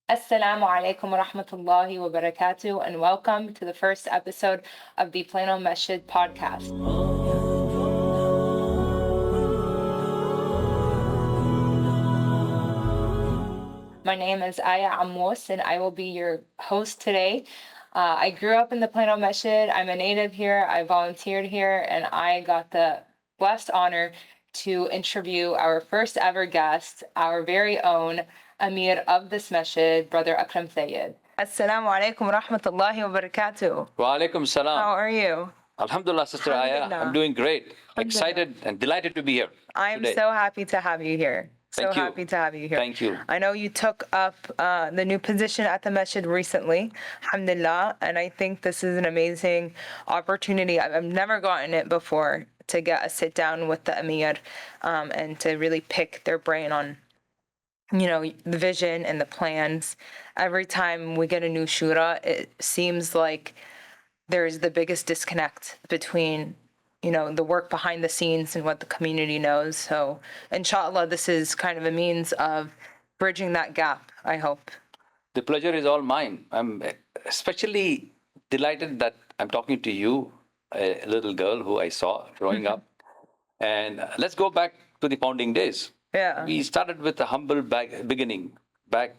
Assalamu alaikum wa rahmatullahi wa barakatuh, and welcome to the first episode of the Plano Masjid podcast. My name is IACC, and I will be your host today. I grew up in the Plano Masjid. I'm a native here. I volunteered here, and I got the blessed honor to interview our first ever guest, our very own Amir of this masjid, Brother Akram Sayyid. Assalamu alaikum wa rahmatullahi wa barakatuh. Wa alaikum salam. How are you? Alhamdulillah, Sister Aya. Alhamdulillah. I'm doing great. Excited and delighted to be here. I'm today. so happy to have you here. Thank you. Happy to have you here. Thank you. I know you took up the new position at the masjid recently, alhamdulillah, and I think this is an amazing opportunity. I've never gotten it before to get a sit down with the Amir and to really pick their brain on, the vision and the plans. Every time we get a new shura, it seems like there's the biggest disconnect between the work behind the scenes and what the community knows. So inshallah, this is kind of a means of bridging that gap, I hope. The pleasure is all mine. I'm especially delighted that I'm talking to you, a little girl who I saw growing up. And let's go back to the founding days. Yeah. We started with a humble beginning.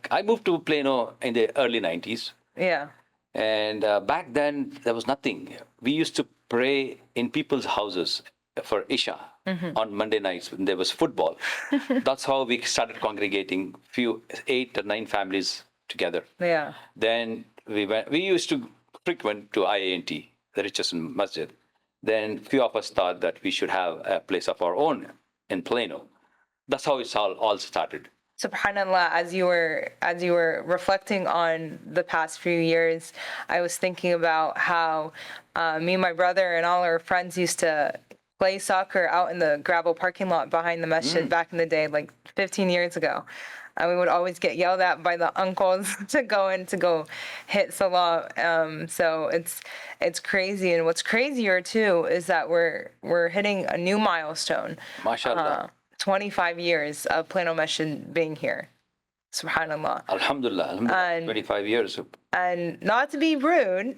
I moved to Plano in the early 90s. Yeah. And back then, there was nothing. We used to pray in people's houses for Isha on Monday nights when there was football. That's how we started congregating, 8 or 9 families together. Yeah. Then we used to frequent to IANT, the richest masjid. Then few of us thought that we should have a place of our own in Plano. That's how it all started. Subhanallah, as you were reflecting on the past few years, I was thinking about how me and my brother and all our friends used to play soccer out in the gravel parking lot behind the masjid back in the day, like 15 years ago. And we would always get yelled at by the uncles to go hit salah. So it's crazy. And what's crazier too is that we're hitting a new milestone. MashaAllah. 25 years of Plano Masjid being here. Subhanallah. Alhamdulillah. 25 years. And not to be rude,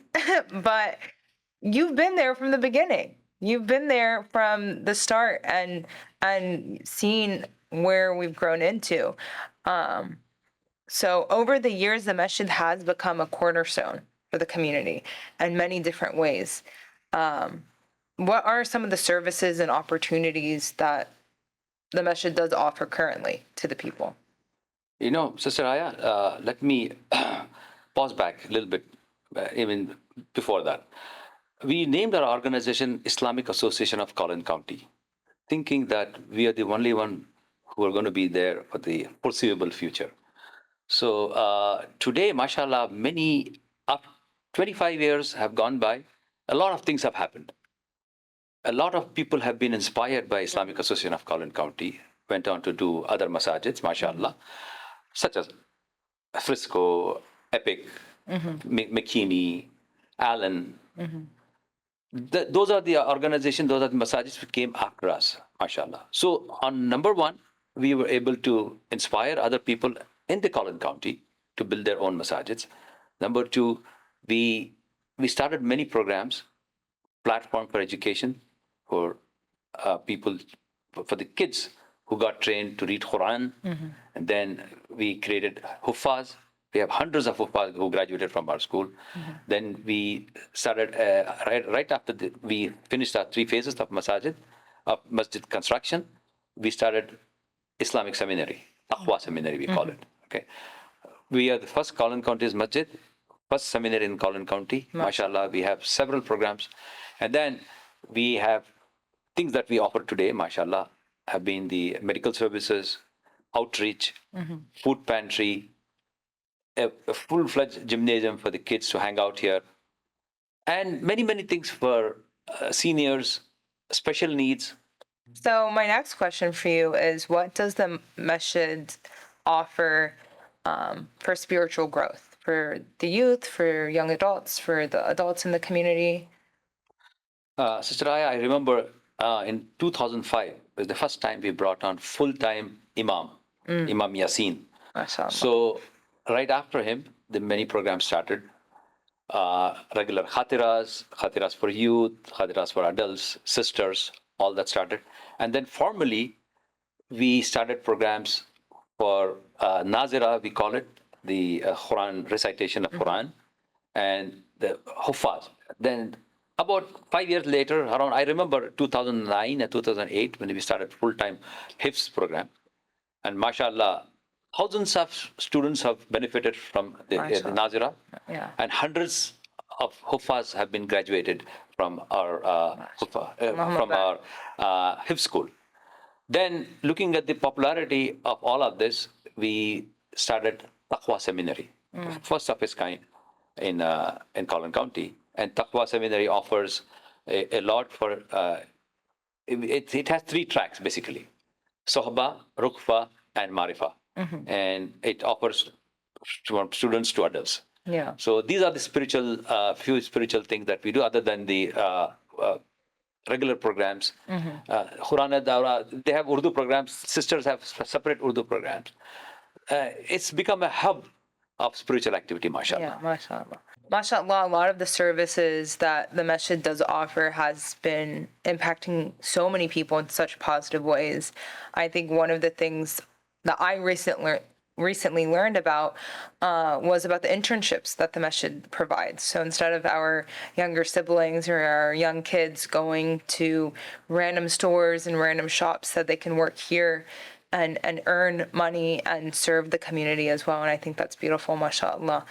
but you've been there from the beginning. You've been there from the start and seen where we've grown into. So over the years, the masjid has become a cornerstone for the community in many different ways. What are some of the services and opportunities that the masjid does offer currently to the people? Sister Aya, let me pause back a little bit, even before that. We named our organization Islamic Association of Collin County, thinking that we are the only one who are going to be there for the foreseeable future. So today, mashallah, 25 years have gone by. A lot of things have happened. A lot of people have been inspired by Islamic Association of Collin County, went on to do other masajids, mashallah, such as Frisco, Epic, McKinney, Allen. Those are the organizations, those are the masajids which came after us, mashallah. So on number one, we were able to inspire other people in the Collin County to build their own masajids. Number two, we started many programs, platform for education, for people, for the kids who got trained to read Quran. And then we created Huffaz. We have hundreds of Huffaz who graduated from our school. Then we started, right after we finished our 3 phases of masjid construction, we started Islamic Seminary, Taqwa Seminary we call it. Okay, we are the first Collin County's masjid, first seminary in Collin County. Mashallah, we have several programs. And then we have things that we offer today, mashallah, have been the medical services, outreach, food pantry, a full-fledged gymnasium for the kids to hang out here, and many, many things for seniors, special needs. So my next question for you is, what does the masjid offer for spiritual growth, for the youth, for young adults, for the adults in the community? Sister Aya, I remember in 2005 was the first time we brought on full-time Imam Yasin. MashaAllah. So right after him, the many programs started. Regular khatiras for youth, khatiras for adults, sisters, all that started. And then formally, we started programs for Nazira, we call it, the Quran, recitation of Quran, and the Huffaz. Then about 5 years later, around, I remember 2009 and 2008, when we started full-time Hifz program. And mashallah, thousands of students have benefited from the Nazira, Yeah. and hundreds of Huffaz have been graduated from our Hifz school. Then, looking at the popularity of all of this, we started Taqwa Seminary, first of its kind in Collin County. And Taqwa Seminary offers a lot for, it has 3 tracks basically: Sohba, Rukfa, and Marifa. And it offers from students to adults. Yeah. So these are the few spiritual things that we do, other than the regular programs. Quran Dawra, they have Urdu programs. Sisters have separate Urdu programs. It's become a hub of spiritual activity, mashallah. Yeah, mashallah. MashaAllah, a lot of the services that the masjid does offer has been impacting so many people in such positive ways. I think one of the things that I recently learned about was about the internships that the masjid provides. So instead of our younger siblings or our young kids going to random stores and random shops, that they can work here and earn money and serve the community as well. And I think that's beautiful, mashallah.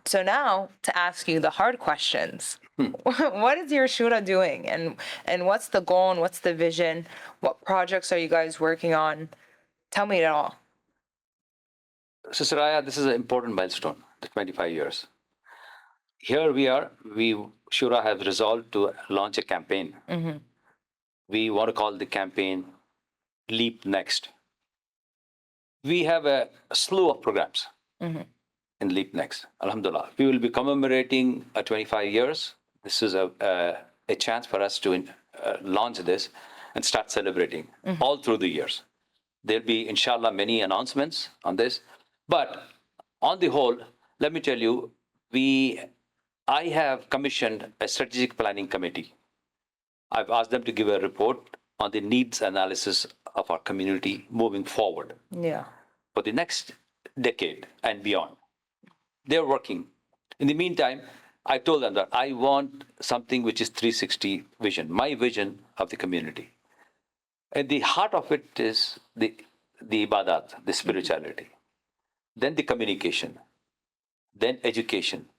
So now to ask you the hard questions. What is your shura doing, and what's the goal and what's the vision? What projects are you guys working on? Tell me it all. Sister Aya, this is an important milestone, the 25 years. Here we are, Shura have resolved to launch a campaign. We want to call the campaign Leap Next. We have a slew of programs in Leap Next, alhamdulillah. We will be commemorating 25 years. This is a chance for us to launch this and start celebrating all through the years. There'll be, inshallah, many announcements on this. But on the whole, let me tell you, I have commissioned a strategic planning committee. I've asked them to give a report on the needs analysis of our community moving forward. Yeah. For the next decade and beyond. They're working. In the meantime, I told them that I want something which is 360 vision, my vision of the community. At the heart of it is the ibadat, the spirituality. Then the communication. Then education.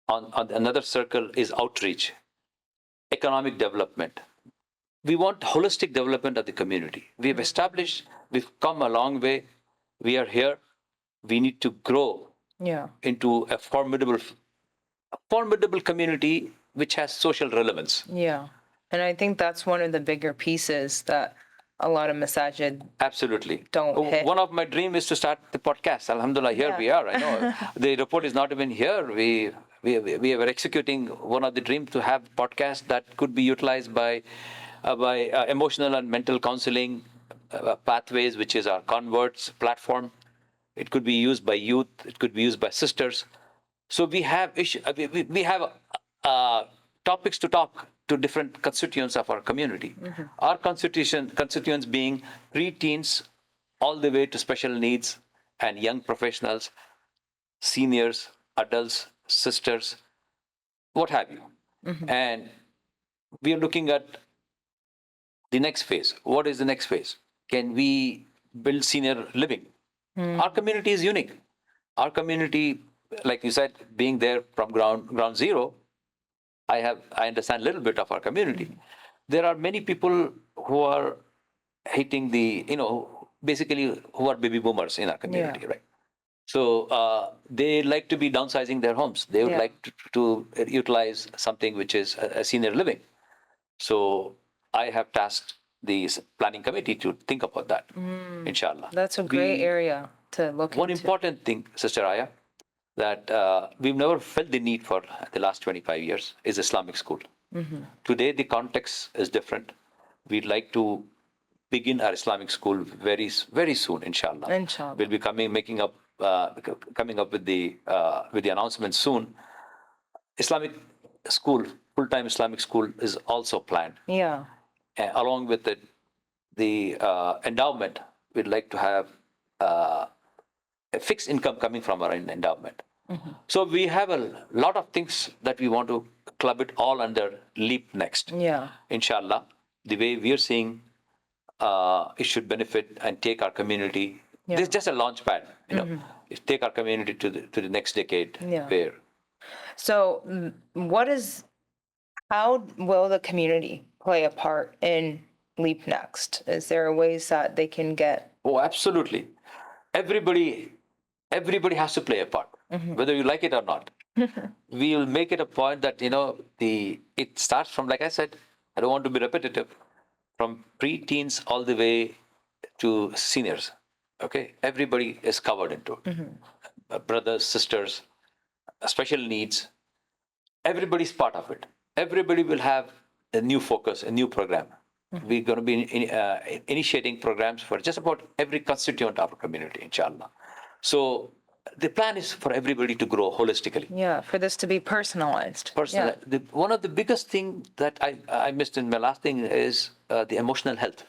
On another circle is outreach, economic development. We want holistic development of the community. We've come a long way. We are here. We need to grow into a formidable community which has social relevance. Yeah. And I think that's one of the bigger pieces that a lot of masajid absolutely don't hit. One of my dreams is to start the podcast. Alhamdulillah, here we are. I know the report is not even here. We were executing one of the dreams to have podcasts that could be utilized by emotional and mental counseling pathways, which is our converts platform. It could be used by youth. It could be used by sisters. So we have topics to talk to different constituents of our community. Our constituents being pre-teens all the way to special needs and young professionals, seniors, adults, sisters, what have you. And we are looking at the next phase. What is the next phase? Can we build senior living? Our community is unique. Our community, like you said, being there from ground zero, I understand a little bit of our community. There are many people who are hitting basically who are baby boomers in our community, right? So they like to be downsizing their homes. They would like to utilize something which is a senior living. So I have tasked the planning committee to think about that, inshallah. That's a great area to look into. One important thing, Sister Aya, that we've never felt the need for the last 25 years is Islamic school. Today, the context is different. We'd like to begin our Islamic school very, very soon, inshallah. Inshallah. We'll be making up coming up with the announcement soon. Islamic school, full-time Islamic school is also planned. Yeah. Along with the endowment, we'd like to have a fixed income coming from our endowment. So we have a lot of things that we want to club it all under Leap Next. Yeah. Inshallah, the way we are seeing it should benefit and take our community. Yeah. This is just a launch pad, take our community to the next decade. Yeah. Where So how will the community play a part in Leap Next? Is there ways that they can get? Oh, absolutely. Everybody has to play a part, whether you like it or not. We will make it a point that it starts from, like I said, I don't want to be repetitive, from pre-teens all the way to seniors. Okay, everybody is covered into it. Brothers, sisters, special needs. Everybody's part of it. Everybody will have a new focus, a new program. We're going to be initiating programs for just about every constituent of our community, inshallah. So the plan is for everybody to grow holistically. Yeah, for this to be personalized. Personally, one of the biggest things that I missed in my last thing is the emotional health,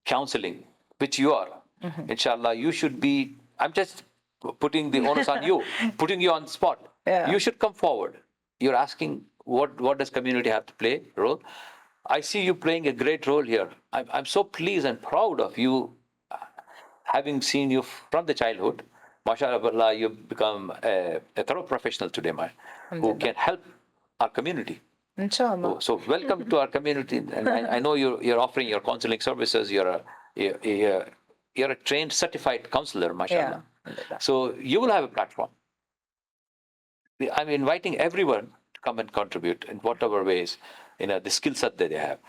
counseling, which you are. Inshallah, you should be. I'm just putting the onus on you, putting you on the spot. Yeah. You should come forward. You're asking what does community have to play role? I see you playing a great role here. I'm so pleased and proud of you, having seen you from the childhood. MashaAllah, you've become a thorough professional today, man, who can help our community. Inshallah. So welcome to our community. And I know you're offering your counseling services. You're a trained, certified counselor, mashallah. Yeah. So you will have a platform. I'm inviting everyone to come and contribute in whatever ways, the skill set that they have.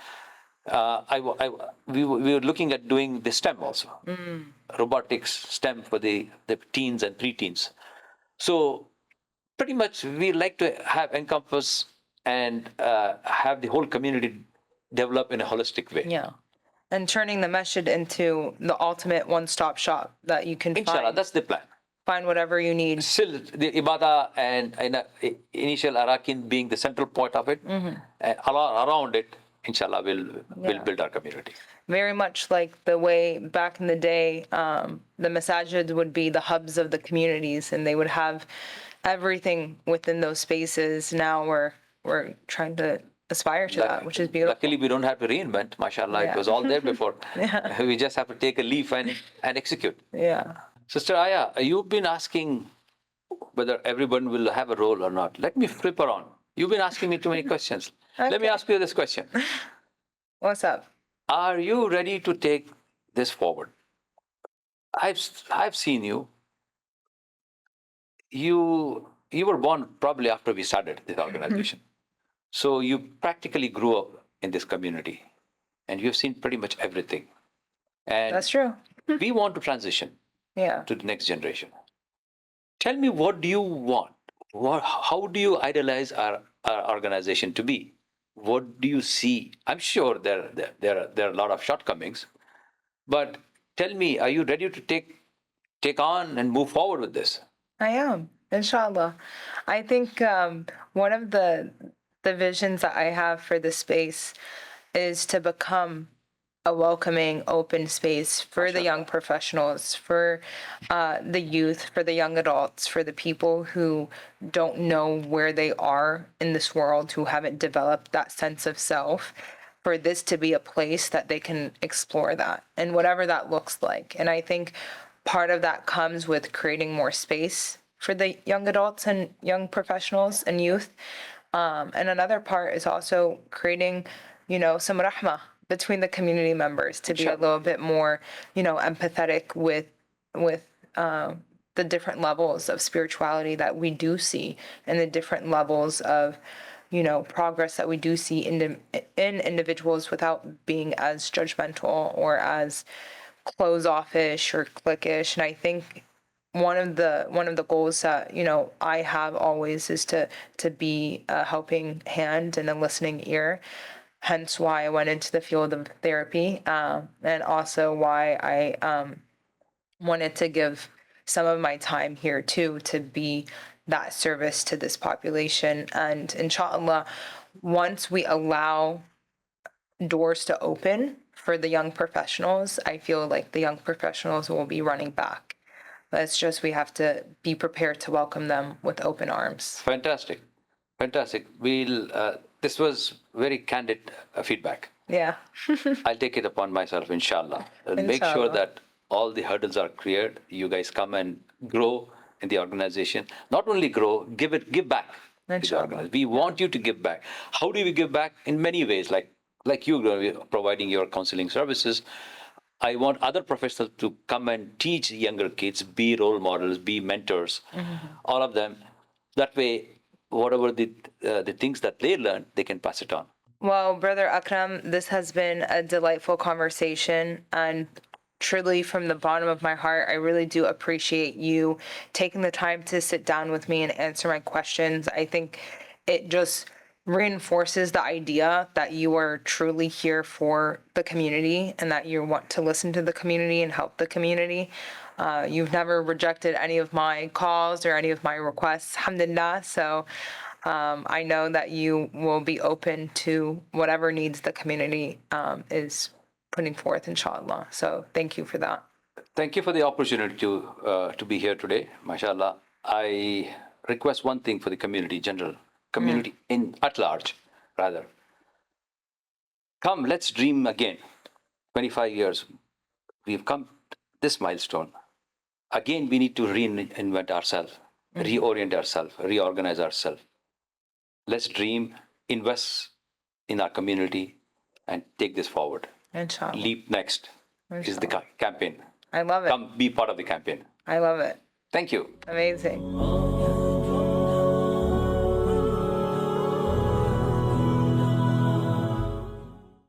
We were looking at doing the STEM also, robotics, STEM for the teens and preteens. So pretty much we like to encompass and have the whole community develop in a holistic way. Yeah. And turning the masjid into the ultimate one-stop shop that you can Inshallah, that's the plan. Find whatever you need. Still, the ibadah and initial arakin being the central point of it, and around it, inshallah, we'll build our community. Very much like the way back in the day, the masajid would be the hubs of the communities, and they would have everything within those spaces. Now we're trying to aspire to that, which is beautiful. Luckily, we don't have to reinvent. MashaAllah, it was all there before. We just have to take a leaf and execute. Yeah. Sister Aya, you've been asking whether everyone will have a role or not. Let me flip around. You've been asking me too many questions. Okay. Let me ask you this question. What's up? Are you ready to take this forward? I've seen you. You were born probably after we started this organization. So you practically grew up in this community, and you've seen pretty much everything. And That's true. we want to transition to the next generation. Tell me, what do you want? How do you idealize our organization to be? What do you see? I'm sure there are a lot of shortcomings, but tell me, are you ready to take on and move forward with this? I am, inshallah. I think one of the visions that I have for this space is to become a welcoming, open space for the young professionals, for the youth, for the young adults, for the people who don't know where they are in this world, who haven't developed that sense of self, for this to be a place that they can explore that, and whatever that looks like. And I think part of that comes with creating more space for the young adults and young professionals and youth. And another part is also creating, some rahmah between the community members, to be a little bit more, empathetic with the different levels of spirituality that we do see, and the different levels of, progress that we do see in individuals, without being as judgmental or as close-offish or cliquish. And I think one of the goals that I have always is to be a helping hand and a listening ear. Hence why I went into the field of therapy, and also why I wanted to give some of my time here too to be that service to this population. And inshallah, once we allow doors to open for the young professionals, I feel like the young professionals will be running back. But it's just we have to be prepared to welcome them with open arms. Fantastic. Fantastic. This was very candid feedback. Yeah. I'll take it upon myself, inshallah. And make sure Inshallah. that all the hurdles are cleared. You guys come and grow in the organization. Not only grow, give back to the Inshallah. organization. We want you to give back. How do we give back? In many ways, like you providing your counseling services. I want other professionals to come and teach younger kids, be role models, be mentors, all of them. That way, whatever the things that they learn, they can pass it on. Well, Brother Akram, this has been a delightful conversation, and truly from the bottom of my heart, I really do appreciate you taking the time to sit down with me and answer my questions. I think it just reinforces the idea that you are truly here for the community and that you want to listen to the community and help the community. You've never rejected any of my calls or any of my requests, alhamdulillah. So I know that you will be open to whatever needs the community is putting forth, inshallah. So thank you for that. Thank you for the opportunity to be here today, mashallah. I request one thing for the community, community at large, rather. Come, let's dream again. 25 years, we've come this milestone. Again, we need to reinvent ourselves, reorient ourselves, reorganize ourselves. Let's dream, invest in our community, and take this forward. Inshallah. Leap Next is the campaign. I love it. Come be part of the campaign. I love it. Thank you. Amazing.